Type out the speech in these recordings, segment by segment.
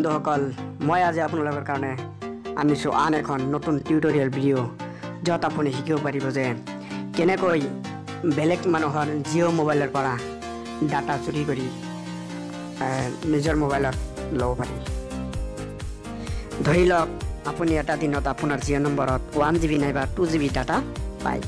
বন্ধুসকল, মই আজি আপোনালোকৰ কাৰণে আনিছোঁ আন এখন নতুন টিউটৰিয়েল ভিডিঅ' য'ত আপুনি শিকিব পাৰিব যে কেনেকৈ বেলেগ মানুহৰ জিঅ' মোবাইলৰ পৰা ডাটা চুৰি কৰি নিজৰ মোবাইলত ল'ব পাৰি। ধৰি লওক আপুনি এটা দিনত আপোনাৰ জিঅ' নম্বৰত 1 GB নাইবা 2 GB ডাটা পায়,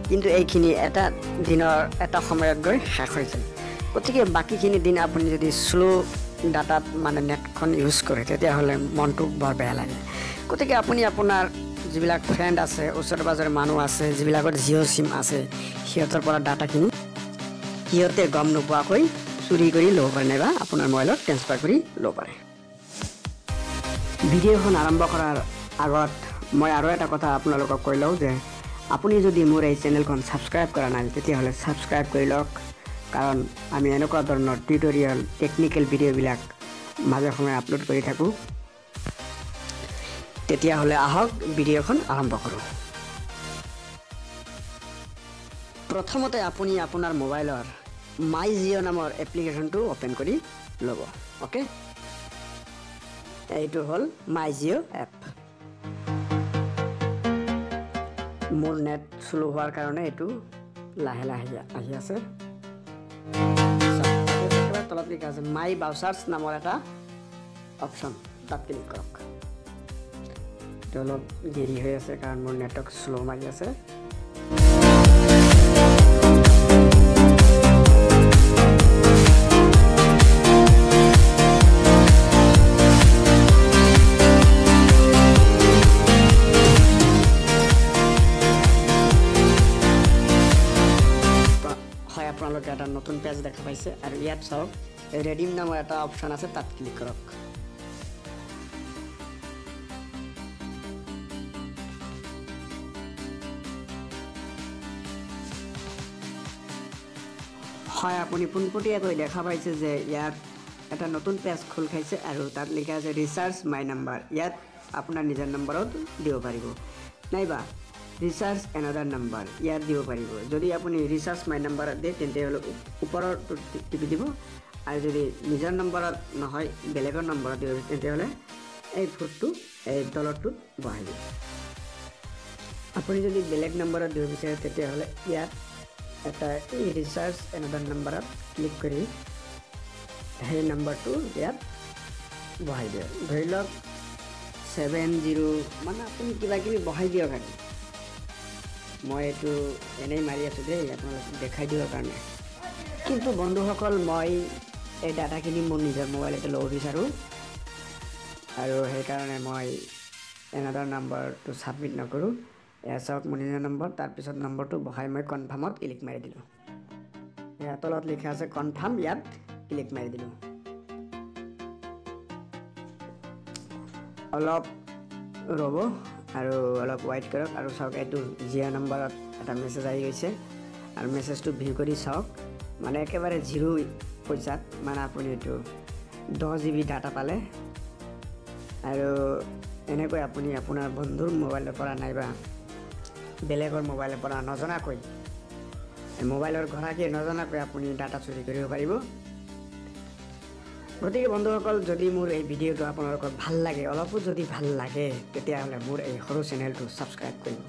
কিন্তু এইখিনি এটা দিনৰ এটা সময়ত গৈ শেষ হৈ যায়। গতিকে বাকীখিনি দিন আপুনি যদি শ্ল' ডাটাত মানে নেটখন ইউজ কৰে তেতিয়াহ'লে মনটো বৰ বেয়া লাগে। গতিকে আপুনি আপোনাৰ যিবিলাক ফ্ৰেণ্ড আছে, ওচৰে পাজৰে মানুহ আছে, যিবিলাকৰ জিঅ' চিম আছে, সিহঁতৰ পৰা ডাটাখিনি সিহঁতে গম নোপোৱাকৈ চুৰি কৰি ল'ব পাৰে নাইবা আপোনাৰ মোবাইলত ট্ৰেন্সফাৰ কৰি ল'ব পাৰে। ভিডিঅ'খন আৰম্ভ কৰাৰ আগত মই আৰু এটা কথা আপোনালোকক কৈ লওঁ যে আপুনি যদি মোৰ এই চেনেলখন ছাবস্ক্ৰাইব কৰা নাই তেতিয়াহ'লে ছাবস্ক্ৰাইব কৰি লওক, কাৰণ আমি এনেকুৱা ধৰণৰ টিউটৰিয়েল টেকনিকেল ভিডিঅ'বিলাক মাজে সময়ে আপলোড কৰি থাকোঁ। তেতিয়াহ'লে আহক ভিডিঅ'খন আৰম্ভ কৰোঁ। প্ৰথমতে আপুনি আপোনাৰ মোবাইলৰ মাই জিঅ' নামৰ এপ্লিকেশ্যনটো অ'পেন কৰি ল'ব। অ'কে, এইটো হ'ল মাই জিঅ' এপ। মোৰ নেট শ্ল' হোৱাৰ কাৰণে এইটো লাহে লাহে আহি আছে। তলত লিখা আছে মাই ব্ৰাউচাৰ্ছ নামৰ এটা অপশ্যন, তাত ক্লিক কৰক। এইটো অলপ দেৰি হৈ আছে কাৰণ মোৰ নেটৱৰ্ক শ্ল' মাৰি আছে। আপোনালোকে এটা নতুন পেজ দেখা পাইছে আৰু ইয়াত চাওক ৰেডিম নামৰ এটা অপশ্যন আছে, তাত ক্লিক কৰক। হয়, আপুনি পোনপটীয়াকৈ দেখা পাইছে যে ইয়াত এটা নতুন পেজ খোল খাইছে আৰু তাত লিখা আছে ৰিচাৰ্জ মাই নাম্বাৰ। ইয়াত আপোনাৰ নিজৰ নম্বৰত দিব পাৰিব নাইবা ৰিচাৰ্জ এনাডাৰ নাম্বাৰ ইয়াত দিব পাৰিব। যদি আপুনি ৰিচাৰ্জ মাই নাম্বাৰত দিয়ে তেন্তে হ'লে ওপৰৰটো টিপি দিব, আৰু যদি নিজৰ নম্বৰত নহয় বেলেগৰ নম্বৰত দিব তেতিয়াহ'লে এই ফুটটো এই তলৰটোত বহাই দিব। আপুনি যদি বেলেগ নম্বৰত দিব বিচাৰে তেতিয়াহ'লে ইয়াত এটা এই ৰিচাৰ্জ এনাডাৰ নাম্বাৰত ক্লিক কৰি সেই নম্বৰটো ইয়াত বহাই দিয়ক। ধৰি লওক 70 মানে আপুনি কিবা কিবি বহাই দিয়ক। আৰু মই এইটো এনেই মাৰি আছোঁ দেই আপোনালোকক দেখাই দিবৰ কাৰণে। কিন্তু বন্ধুসকল, মই এই ডাটাখিনি মোৰ নিজৰ মোবাইলতে ল'ব বিচাৰোঁ আৰু সেইকাৰণে মই এনাডাৰ নাম্বাৰটো ছাবমিট নকৰোঁ। এয়া চাওক মোৰ নিজৰ নম্বৰ, তাৰপিছত নম্বৰটো বহাই মই কনফাৰ্মত ক্লিক মাৰি দিলোঁ। ইয়াৰ তলত লিখা আছে কনফাৰ্ম, ইয়াত ক্লিক মাৰি দিলোঁ। অলপ ৰ'ব আৰু অলপ ৱেইট কৰক আৰু চাওক এইটো জিঅ' নম্বৰত এটা মেছেজ আহি গৈছে আৰু মেছেজটো ভিউ কৰি চাওক, মানে একেবাৰে 0 পইচাত মানে আপুনি এইটো 10 GB ডাটা পালে। আৰু এনেকৈ আপুনি আপোনাৰ বন্ধুৰ মোবাইলৰ পৰা নাইবা বেলেগৰ মোবাইলৰ পৰা নজনাকৈ মোবাইলৰ গৰাকীয়ে নজনাকৈ আপুনি ডাটা চুৰি কৰিব পাৰিব। গতিকে বন্ধুসকল, যদি মোৰ এই ভিডিঅ'টো আপোনালোকৰ ভাল লাগে, অলপো যদি ভাল লাগে তেতিয়াহ'লে মোৰ এই সৰু চেনেলটো ছাবস্ক্ৰাইব কৰিব।